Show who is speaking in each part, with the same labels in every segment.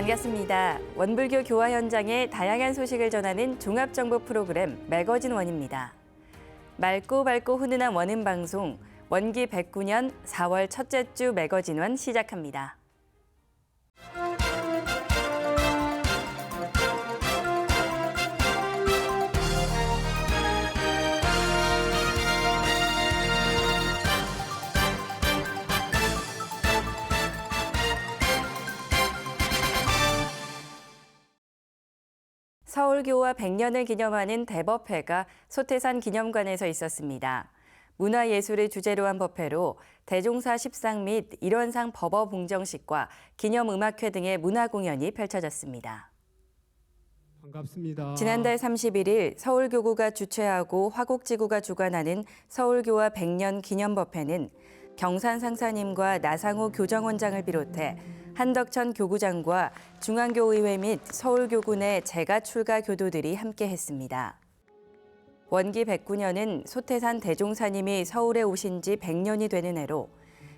Speaker 1: 반갑습니다. 원불교 교화 현장의 다양한 소식을 전하는 종합정보 프로그램 매거진 원입니다. 맑고 밝고 훈훈한 원음 방송 원기 109년 4월 첫째 주 매거진 원 시작합니다. 서울교화 100년을 기념하는 대법회가 소태산 기념관에서 있었습니다. 문화예술을 주제로 한 법회로 대종사 십상 및 일원상 법어 봉정식과 기념음악회 등의 문화공연이 펼쳐졌습니다.
Speaker 2: 반갑습니다.
Speaker 1: 지난달 31일 서울교구가 주최하고 화곡지구가 주관하는 서울교화 100년 기념법회는 경산 상사님과 나상호 교정원장을 비롯해 한덕천 교구장과 중앙교의회 및 서울교구 내 재가 출가 교도들이 함께했습니다. 원기 109년은 소태산 대종사님이 서울에 오신 지 100년이 되는 해로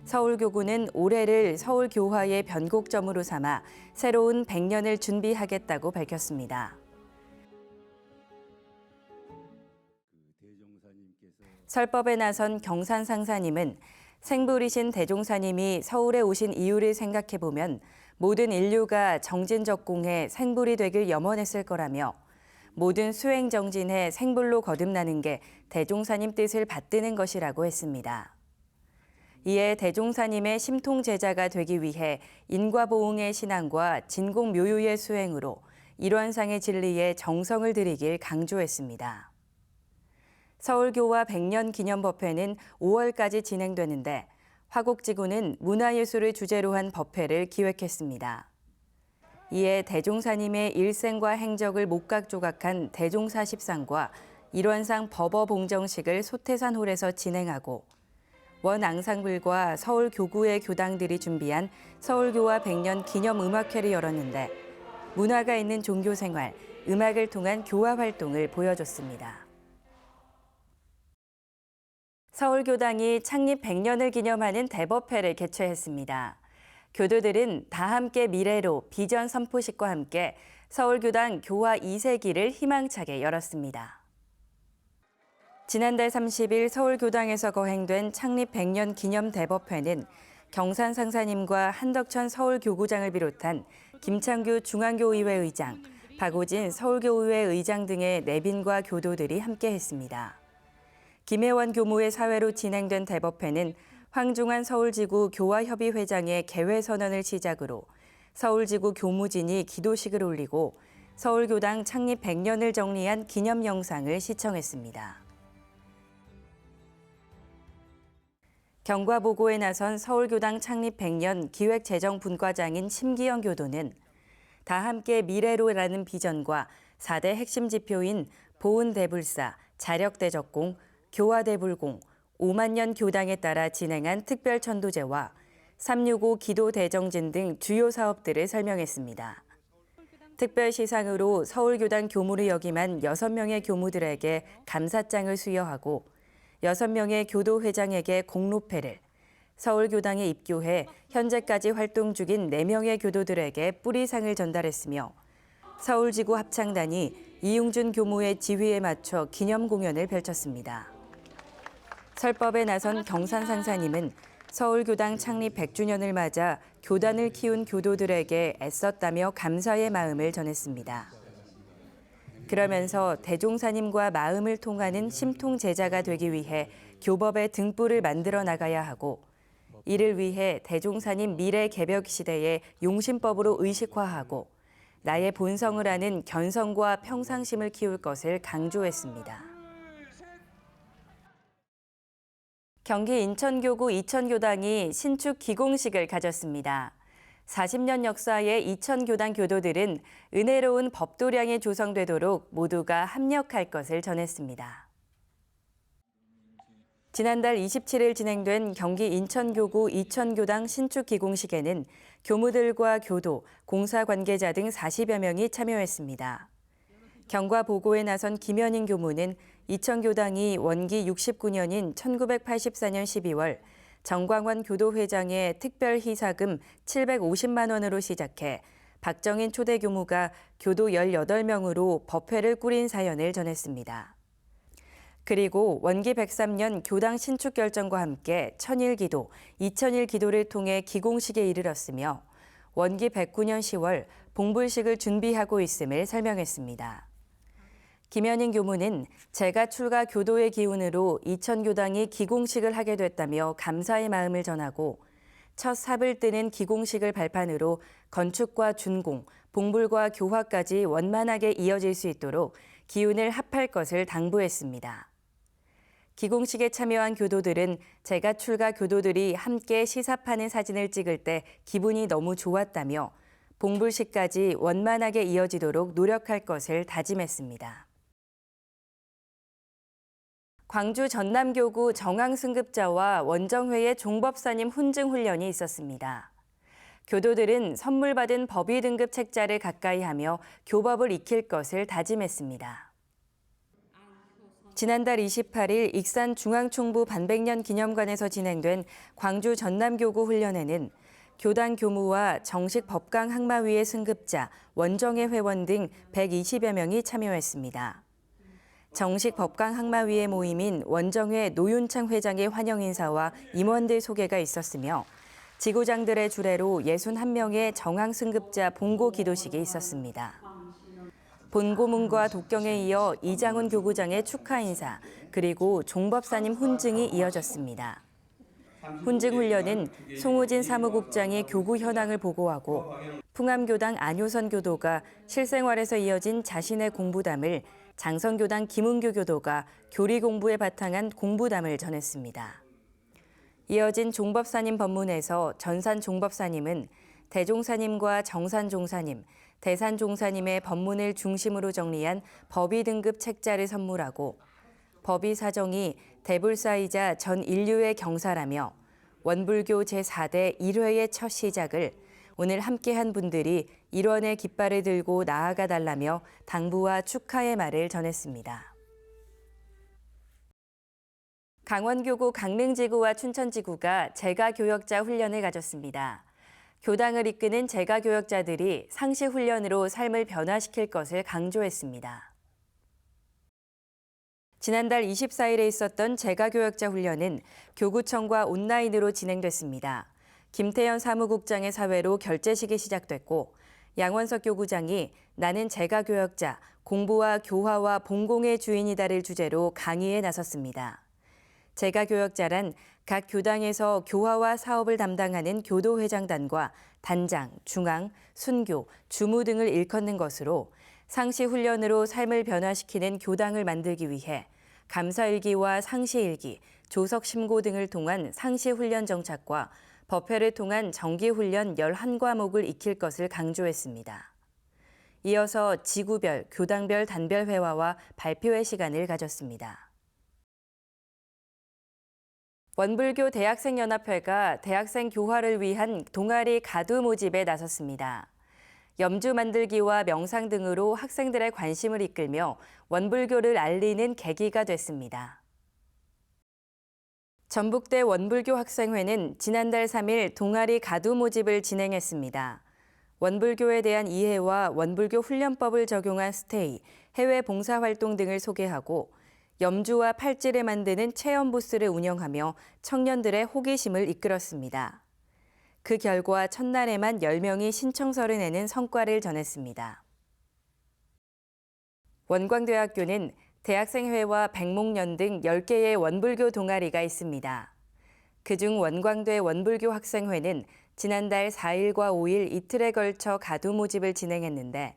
Speaker 1: 서울교구는 올해를 서울교화의 변곡점으로 삼아 새로운 100년을 준비하겠다고 밝혔습니다. 설법에 나선 경산 상사님은 생불이신 대종사님이 서울에 오신 이유를 생각해보면 모든 인류가 정진적공해 생불이 되길 염원했을 거라며 모든 수행정진해 생불로 거듭나는 게 대종사님 뜻을 받드는 것이라고 했습니다. 이에 대종사님의 심통제자가 되기 위해 인과보응의 신앙과 진공묘유의 수행으로 일원상의 진리에 정성을 들이길 강조했습니다. 서울교화 100년 기념법회는 5월까지 진행되는데 화곡지구는 문화예술을 주제로 한 법회를 기획했습니다. 이에 대종사님의 일생과 행적을 목각조각한 대종사 십상과 일원상 법어 봉정식을 소태산홀에서 진행하고 원 앙상블과 서울교구의 교당들이 준비한 서울교화 100년 기념음악회를 열었는데 문화가 있는 종교생활, 음악을 통한 교화 활동을 보여줬습니다. 서울교당이 창립 100년을 기념하는 대법회를 개최했습니다. 교도들은 다 함께 미래로 비전 선포식과 함께 서울교당 교화 2세기를 희망차게 열었습니다. 지난달 30일 서울교당에서 거행된 창립 100년 기념 대법회는 경산 상사님과 한덕천 서울교구장을 비롯한 김창규 중앙교의회 의장, 박오진 서울교의회 의장 등의 내빈과 교도들이 함께했습니다. 김혜원 교무의 사회로 진행된 대법회는 황중한 서울지구 교화협의회장의 개회선언을 시작으로 서울지구 교무진이 기도식을 올리고 서울교당 창립 100년을 정리한 기념 영상을 시청했습니다. 경과보고에 나선 서울교당 창립 100년 기획재정분과장인 심기영 교도는 다 함께 미래로라는 비전과 4대 핵심 지표인 보은대불사, 자력대적공, 교화대불공, 5만 년 교당에 따라 진행한 특별천도제와 365 기도대정진 등 주요 사업들을 설명했습니다. 특별시상으로 서울교당 교무를 역임한 6명의 교무들에게 감사장을 수여하고 6명의 교도회장에게 공로패를, 서울교당에 입교해 현재까지 활동 중인 4명의 교도들에게 뿌리상을 전달했으며 서울지구 합창단이 이용준 교무의 지휘에 맞춰 기념 공연을 펼쳤습니다. 설법에 나선 경산 상사님은 서울교당 창립 100주년을 맞아 교단을 키운 교도들에게 애썼다며 감사의 마음을 전했습니다. 그러면서 대종사님과 마음을 통하는 심통제자가 되기 위해 교법의 등불을 만들어 나가야 하고 이를 위해 대종사님 미래 개벽 시대의 용신법으로 의식화하고 나의 본성을 아는 견성과 평상심을 키울 것을 강조했습니다. 경기 인천교구 이천교당이 신축 기공식을 가졌습니다. 40년 역사의 이천교당 교도들은 은혜로운 법도량이 조성되도록 모두가 합력할 것을 전했습니다. 지난달 27일 진행된 경기 인천교구 이천교당 신축 기공식에는 교무들과 교도, 공사 관계자 등 40여 명이 참여했습니다. 경과 보고에 나선 김현인 교무는 이천교당이 원기 69년인 1984년 12월 정광원 교도회장의 특별 희사금 750만 원으로 시작해 박정인 초대 교무가 교도 18명으로 법회를 꾸린 사연을 전했습니다. 그리고 원기 103년 교당 신축 결정과 함께 천일기도, 2001기도를 통해 기공식에 이르렀으며 원기 109년 10월 봉불식을 준비하고 있음을 설명했습니다. 김현인 교무는 제가 출가 교도의 기운으로 이천교당이 기공식을 하게 됐다며 감사의 마음을 전하고 첫 삽을 뜨는 기공식을 발판으로 건축과 준공, 봉불과 교화까지 원만하게 이어질 수 있도록 기운을 합할 것을 당부했습니다. 기공식에 참여한 교도들은 제가 출가 교도들이 함께 시삽하는 사진을 찍을 때 기분이 너무 좋았다며 봉불식까지 원만하게 이어지도록 노력할 것을 다짐했습니다. 광주 전남교구 정황승급자와 원정회의 종법사님 훈증 훈련이 있었습니다. 교도들은 선물 받은 법의 등급 책자를 가까이 하며 교법을 익힐 것을 다짐했습니다. 지난달 28일 익산 중앙총부 반백년 기념관에서 진행된 광주 전남교구 훈련에는 교당 교무와 정식 법강 학마위의 승급자, 원정회 회원 등 120여 명이 참여했습니다. 정식 법강 학마위의 모임인 원정회 노윤창 회장의 환영 인사와 임원들 소개가 있었으며 지구장들의 주례로 61명의 정황 승급자 본고 기도식이 있었습니다. 본고문과 독경에 이어 이장훈 교구장의 축하 인사, 그리고 종법사님 훈증이 이어졌습니다. 훈증 훈련은 송우진 사무국장이 교구 현황을 보고하고 풍암교당 안효선 교도가 실생활에서 이어진 자신의 공부담을 장성교당 김은규 교도가 교리 공부에 바탕한 공부담을 전했습니다. 이어진 종법사님 법문에서 전산 종법사님은 대종사님과 정산 종사님, 대산 종사님의 법문을 중심으로 정리한 법의 등급 책자를 선물하고 법의 사정이 대불사이자 전 인류의 경사라며 원불교 제4대 1회의 첫 시작을 오늘 함께한 분들이 일원의 깃발을 들고 나아가 달라며 당부와 축하의 말을 전했습니다. 강원교구 강릉지구와 춘천지구가 재가교역자 훈련을 가졌습니다. 교당을 이끄는 재가교역자들이 상시훈련으로 삶을 변화시킬 것을 강조했습니다. 지난달 24일에 있었던 재가교역자 훈련은 교구청과 온라인으로 진행됐습니다. 김태현 사무국장의 사회로 결재식이 시작됐고 양원석 교구장이 나는 재가교역자, 공부와 교화와 봉공의 주인이다를 주제로 강의에 나섰습니다. 재가교역자란 각 교당에서 교화와 사업을 담당하는 교도회장단과 단장, 중앙, 순교, 주무 등을 일컫는 것으로 상시훈련으로 삶을 변화시키는 교당을 만들기 위해 감사일기와 상시일기, 조석심고 등을 통한 상시훈련 정착과 법회를 통한 정기훈련 11과목을 익힐 것을 강조했습니다. 이어서 지구별, 교당별 단별 회화와 발표회 시간을 가졌습니다. 원불교 대학생연합회가 대학생 교화를 위한 동아리 가두 모집에 나섰습니다. 염주 만들기와 명상 등으로 학생들의 관심을 이끌며 원불교를 알리는 계기가 됐습니다. 전북대 원불교 학생회는 지난달 3일 동아리 가두 모집을 진행했습니다. 원불교에 대한 이해와 원불교 훈련법을 적용한 스테이, 해외 봉사활동 등을 소개하고 염주와 팔찌를 만드는 체험 부스를 운영하며 청년들의 호기심을 이끌었습니다. 그 결과 첫날에만 10명이 신청서를 내는 성과를 전했습니다. 원광대학교는 대학생회와 백목련 등 10개의 원불교 동아리가 있습니다. 그중 원광대 원불교 학생회는 지난달 4일과 5일 이틀에 걸쳐 가두 모집을 진행했는데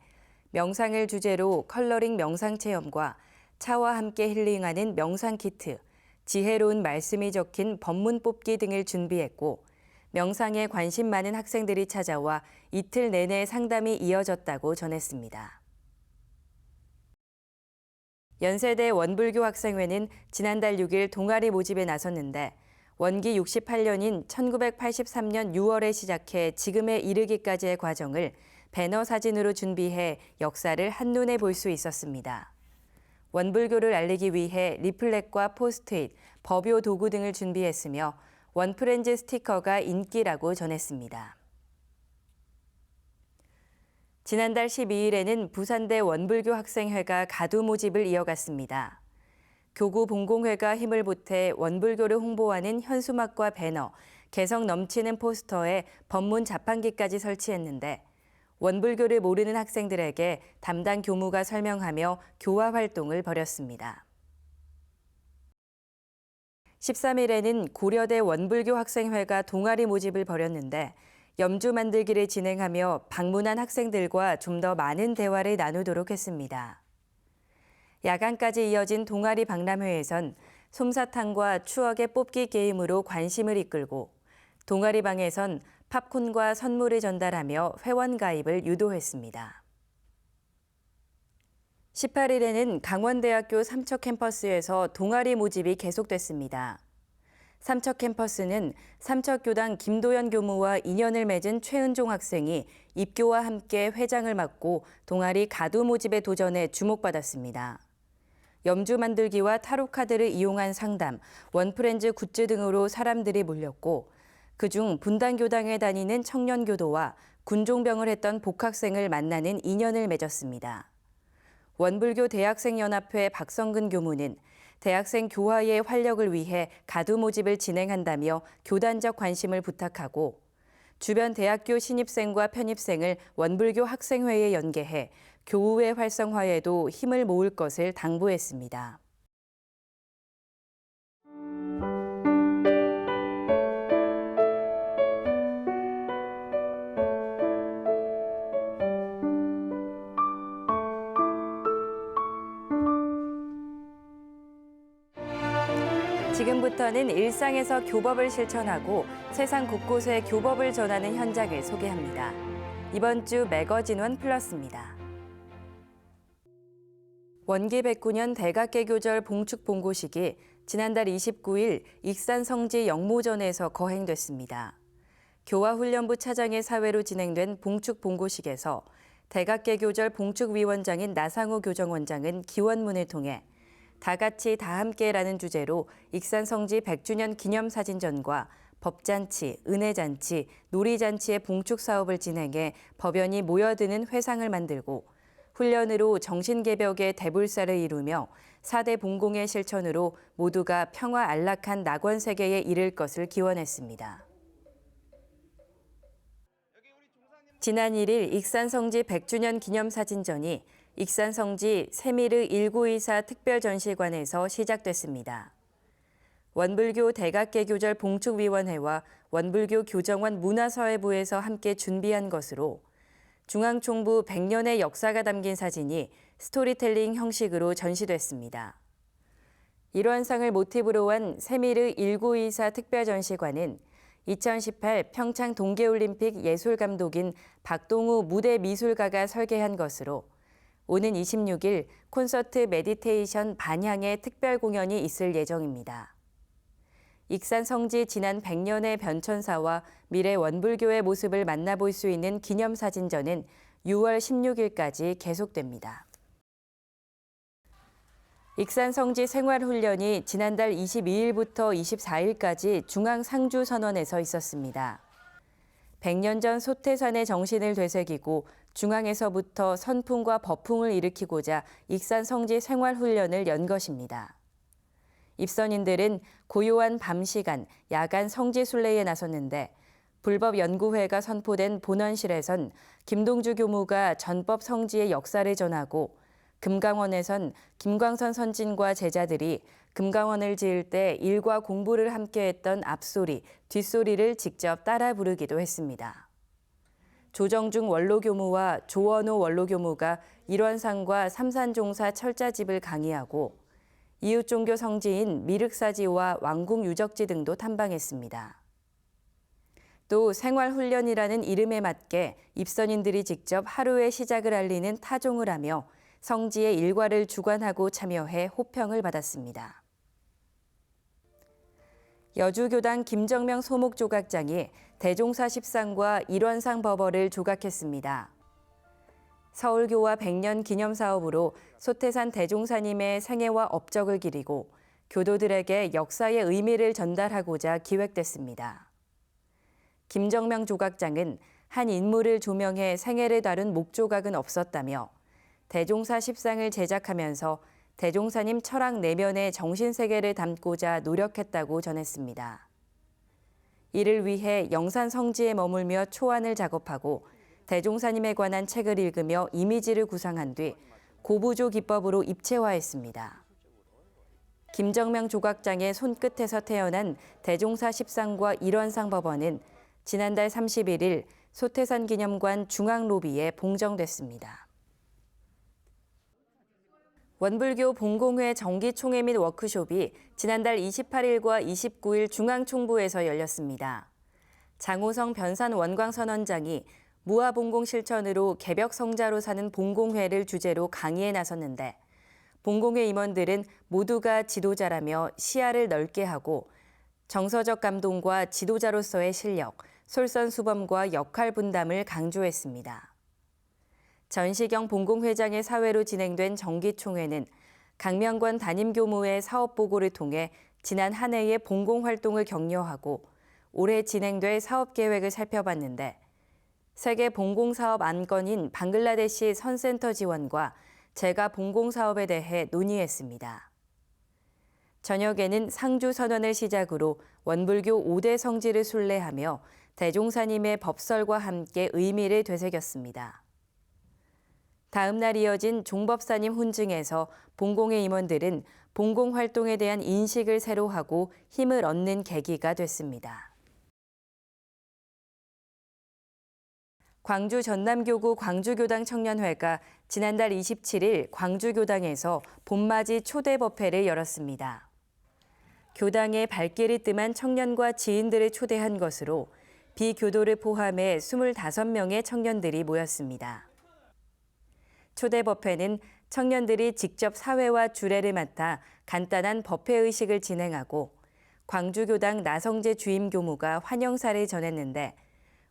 Speaker 1: 명상을 주제로 컬러링 명상 체험과 차와 함께 힐링하는 명상 키트, 지혜로운 말씀이 적힌 법문 뽑기 등을 준비했고 명상에 관심 많은 학생들이 찾아와 이틀 내내 상담이 이어졌다고 전했습니다. 연세대 원불교 학생회는 지난달 6일 동아리 모집에 나섰는데 원기 68년인 1983년 6월에 시작해 지금에 이르기까지의 과정을 배너 사진으로 준비해 역사를 한눈에 볼 수 있었습니다. 원불교를 알리기 위해 리플렛과 포스트잇, 법요 도구 등을 준비했으며 원프렌즈 스티커가 인기라고 전했습니다. 지난달 12일에는 부산대 원불교 학생회가 가두 모집을 이어갔습니다. 교구 봉공회가 힘을 보태 원불교를 홍보하는 현수막과 배너, 개성 넘치는 포스터에 법문 자판기까지 설치했는데 원불교를 모르는 학생들에게 담당 교무가 설명하며 교화 활동을 벌였습니다. 13일에는 고려대 원불교 학생회가 동아리 모집을 벌였는데 염주 만들기를 진행하며 방문한 학생들과 좀 더 많은 대화를 나누도록 했습니다. 야간까지 이어진 동아리 박람회에선 솜사탕과 추억의 뽑기 게임으로 관심을 이끌고 동아리방에선 팝콘과 선물을 전달하며 회원 가입을 유도했습니다. 18일에는 강원대학교 삼척 캠퍼스에서 동아리 모집이 계속됐습니다. 삼척 캠퍼스는 삼척교당 김도연 교무와 인연을 맺은 최은종 학생이 입교와 함께 회장을 맡고 동아리 가두 모집에 도전해 주목받았습니다. 염주 만들기와 타로 카드를 이용한 상담, 원프렌즈 굿즈 등으로 사람들이 몰렸고 그중 분당교당에 다니는 청년교도와 군종병을 했던 복학생을 만나는 인연을 맺었습니다. 원불교 대학생연합회 박성근 교무는 대학생 교화의 활력을 위해 가두 모집을 진행한다며 교단적 관심을 부탁하고 주변 대학교 신입생과 편입생을 원불교 학생회에 연계해 교우의 활성화에도 힘을 모을 것을 당부했습니다. 지금부터는 일상에서 교법을 실천하고 세상 곳곳에 교법을 전하는 현장을 소개합니다. 이번 주 매거진원 플러스입니다. 원기 109년 대각개교절 봉축 봉고식이 지난달 29일 익산 성지 영모전에서 거행됐습니다. 교화훈련부 차장의 사회로 진행된 봉축 봉고식에서 대각개교절 봉축위원장인 나상호 교정원장은 기원문을 통해 다 같이 다 함께라는 주제로 익산 성지 100주년 기념사진전과 법잔치, 은혜잔치, 놀이잔치의 봉축 사업을 진행해 법연이 모여드는 회상을 만들고 훈련으로 정신개벽의 대불사를 이루며 4대 봉공의 실천으로 모두가 평화 안락한 낙원 세계에 이를 것을 기원했습니다. 지난 1일 익산 성지 100주년 기념사진전이 익산 성지 세미르 1924 특별전시관에서 시작됐습니다. 원불교 대각개교절 봉축위원회와 원불교 교정원 문화사회부에서 함께 준비한 것으로 중앙총부 100년의 역사가 담긴 사진이 스토리텔링 형식으로 전시됐습니다. 일원상을 모티브로 한 세미르 1924 특별전시관은 2018 평창 동계올림픽 예술감독인 박동우 무대미술가가 설계한 것으로 오는 26일 콘서트 메디테이션 반향의 특별 공연이 있을 예정입니다. 익산 성지 지난 100년의 변천사와 미래 원불교의 모습을 만나볼 수 있는 기념사진전은 6월 16일까지 계속됩니다. 익산 성지 생활훈련이 지난달 22일부터 24일까지 중앙상주선원에서 있었습니다. 100년 전 소태산의 정신을 되새기고 중앙에서부터 선풍과 법풍을 일으키고자 익산 성지 생활훈련을 연 것입니다. 입선인들은 고요한 밤 시간, 야간 성지 순례에 나섰는데 불법연구회가 선포된 본원실에선 김동주 교무가 전법 성지의 역사를 전하고 금강원에선 김광선 선진과 제자들이 금강원을 지을 때 일과 공부를 함께했던 앞소리, 뒷소리를 직접 따라 부르기도 했습니다. 조정중 원로교무와 조원호 원로교무가 일원상과 삼산종사 철자집을 강의하고 이웃종교 성지인 미륵사지와 왕궁유적지 등도 탐방했습니다. 또 생활훈련이라는 이름에 맞게 입선인들이 직접 하루의 시작을 알리는 타종을 하며 성지의 일과를 주관하고 참여해 호평을 받았습니다. 여주교당 김정명 소목조각장이 대종사 10상과 일원상 버버를 조각했습니다. 서울교화 100년 기념사업으로 소태산 대종사님의 생애와 업적을 기리고 교도들에게 역사의 의미를 전달하고자 기획됐습니다. 김정명 조각장은 한 인물을 조명해 생애를 다룬 목조각은 없었다며 대종사 십상을 제작하면서 대종사님 철학 내면의 정신세계를 담고자 노력했다고 전했습니다. 이를 위해 영산 성지에 머물며 초안을 작업하고 대종사님에 관한 책을 읽으며 이미지를 구상한 뒤 고부조 기법으로 입체화했습니다. 김정명 조각장의 손끝에서 태어난 대종사 십상과 일원상 법원은 지난달 31일 소태산 기념관 중앙로비에 봉정됐습니다. 원불교 봉공회 정기총회 및 워크숍이 지난달 28일과 29일 중앙총부에서 열렸습니다. 장호성 변산 원광선원장이 무아봉공 실천으로 개벽성자로 사는 봉공회를 주제로 강의에 나섰는데 봉공회 임원들은 모두가 지도자라며 시야를 넓게 하고 정서적 감동과 지도자로서의 실력, 솔선수범과 역할 분담을 강조했습니다. 전시경 봉공회장의 사회로 진행된 정기총회는 강명관 담임교무의 사업보고를 통해 지난 한 해의 봉공활동을 격려하고 올해 진행될 사업계획을 살펴봤는데 세계 봉공사업 안건인 방글라데시 선센터 지원과 재가 봉공사업에 대해 논의했습니다. 저녁에는 상주 선언을 시작으로 원불교 5대 성지를 순례하며 대종사님의 법설과 함께 의미를 되새겼습니다. 다음 날 이어진 종법사님 훈증에서 봉공회 임원들은 봉공 활동에 대한 인식을 새로 하고 힘을 얻는 계기가 됐습니다. 광주 전남교구 광주교당 청년회가 지난달 27일 광주교당에서 봄맞이 초대 법회를 열었습니다. 교당에 발길이 뜸한 청년과 지인들을 초대한 것으로 비교도를 포함해 25명의 청년들이 모였습니다. 초대 법회는 청년들이 직접 사회와 주례를 맡아 간단한 법회의식을 진행하고 광주교당 나성재 주임교무가 환영사를 전했는데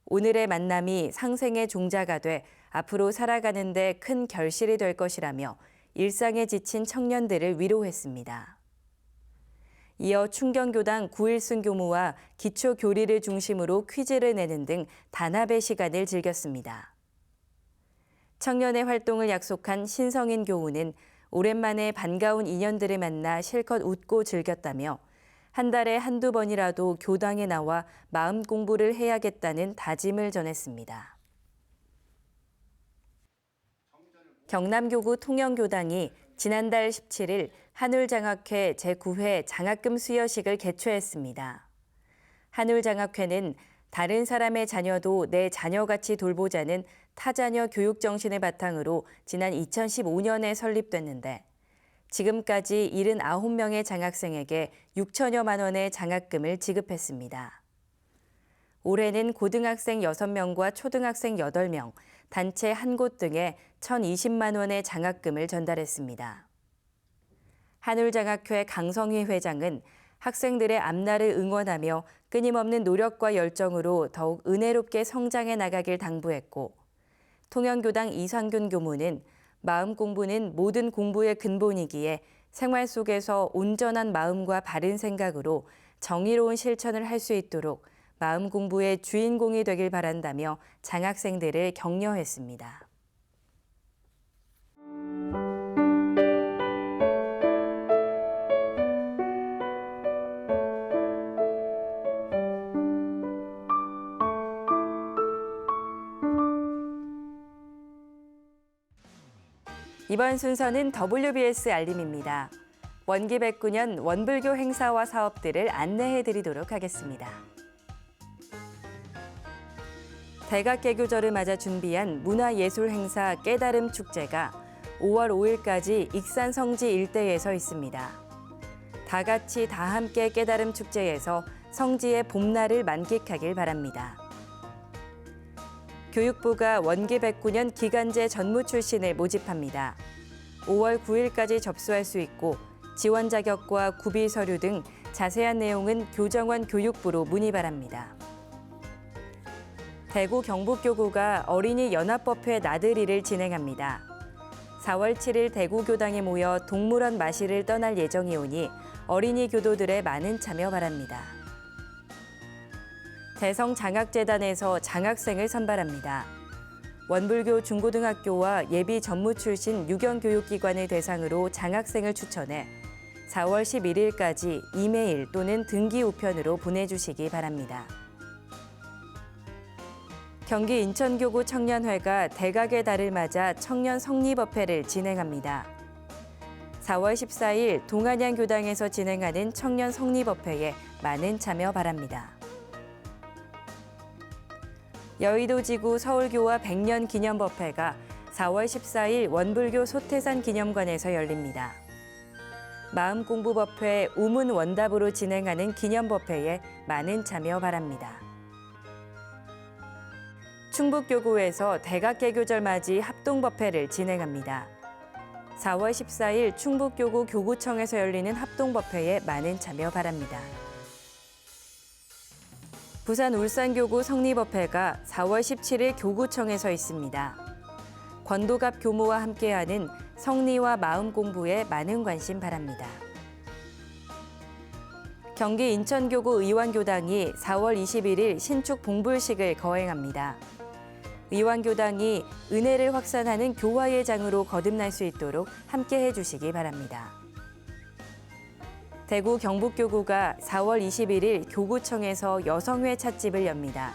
Speaker 1: 오늘의 만남이 상생의 종자가 돼 앞으로 살아가는 데 큰 결실이 될 것이라며 일상에 지친 청년들을 위로했습니다. 이어 충경교당 구일순 교무와 기초교리를 중심으로 퀴즈를 내는 등 단합의 시간을 즐겼습니다. 청년의 활동을 약속한 신성인 교우는 오랜만에 반가운 인연들을 만나 실컷 웃고 즐겼다며 한 달에 한두 번이라도 교당에 나와 마음 공부를 해야겠다는 다짐을 전했습니다. 경남교구 통영교당이 지난달 17일 한울장학회 제9회 장학금 수여식을 개최했습니다. 한울장학회는 다른 사람의 자녀도 내 자녀같이 돌보자는 타자녀 교육 정신을 바탕으로 지난 2015년에 설립됐는데 지금까지 79명의 장학생에게 6천여만 원의 장학금을 지급했습니다. 올해는 고등학생 6명과 초등학생 8명, 단체 한 곳 등에 1,020만 원의 장학금을 전달했습니다. 한울장학회 강성희 회장은 학생들의 앞날을 응원하며 끊임없는 노력과 열정으로 더욱 은혜롭게 성장해 나가길 당부했고 통영교당 이상균 교무는 마음 공부는 모든 공부의 근본이기에 생활 속에서 온전한 마음과 바른 생각으로 정의로운 실천을 할 수 있도록 마음 공부의 주인공이 되길 바란다며 장학생들을 격려했습니다. 이번 순서는 WBS 알림입니다. 원기 109년 원불교 행사와 사업들을 안내해드리도록 하겠습니다. 대각개교절을 맞아 준비한 문화예술 행사 깨달음 축제가 5월 5일까지 익산 성지 일대에서 있습니다. 다 같이 다 함께 깨달음 축제에서 성지의 봄날을 만끽하길 바랍니다. 교육부가 원기 109년 기간제 전무 출신을 모집합니다. 5월 9일까지 접수할 수 있고 지원 자격과 구비 서류 등 자세한 내용은 교정원 교육부로 문의 바랍니다. 대구 경북교구가 어린이 연합법회 나들이를 진행합니다. 4월 7일 대구교당에 모여 동물원 마실을 떠날 예정이 오니 어린이 교도들의 많은 참여 바랍니다. 대성장학재단에서 장학생을 선발합니다. 원불교 중고등학교와 예비 전무 출신 유경교육기관을 대상으로 장학생을 추천해 4월 11일까지 이메일 또는 등기 우편으로 보내주시기 바랍니다. 경기 인천교구 청년회가 대각의 달을 맞아 청년 성립업회를 진행합니다. 4월 14일 동안양교당에서 진행하는 청년 성립업회에 많은 참여 바랍니다. 여의도지구 서울교와 100년 기념법회가 4월 14일 원불교 소태산 기념관에서 열립니다. 마음공부법회 우문원답으로 진행하는 기념법회에 많은 참여 바랍니다. 충북교구에서 대각개교절 맞이 합동법회를 진행합니다. 4월 14일 충북교구 교구청에서 열리는 합동법회에 많은 참여 바랍니다. 부산 울산교구 성립업회가 4월 17일 교구청에서 있습니다. 권도갑 교무와 함께하는 성리와 마음 공부에 많은 관심 바랍니다. 경기 인천교구 의왕교당이 4월 21일 신축 봉불식을 거행합니다. 의왕교당이 은혜를 확산하는 교화의 장으로 거듭날 수 있도록 함께해 주시기 바랍니다. 대구 경북교구가 4월 21일 교구청에서 여성회 찻집을 엽니다.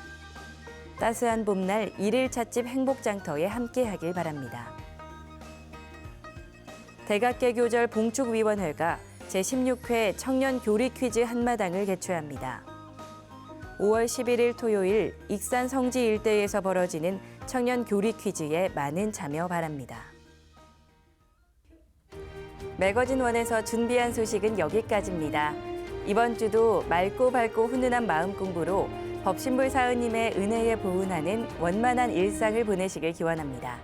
Speaker 1: 따스한 봄날 일일 찻집 행복장터에 함께하길 바랍니다. 대각개교절 봉축위원회가 제16회 청년 교리 퀴즈 한마당을 개최합니다. 5월 11일 토요일 익산 성지 일대에서 벌어지는 청년 교리 퀴즈에 많은 참여 바랍니다. 매거진 원에서 준비한 소식은 여기까지입니다. 이번 주도 맑고 밝고 훈훈한 마음 공부로 법신불 사은님의 은혜에 보은하는 원만한 일상을 보내시길 기원합니다.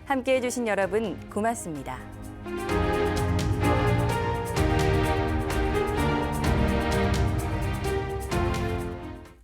Speaker 1: 함께해 주신 여러분 고맙습니다.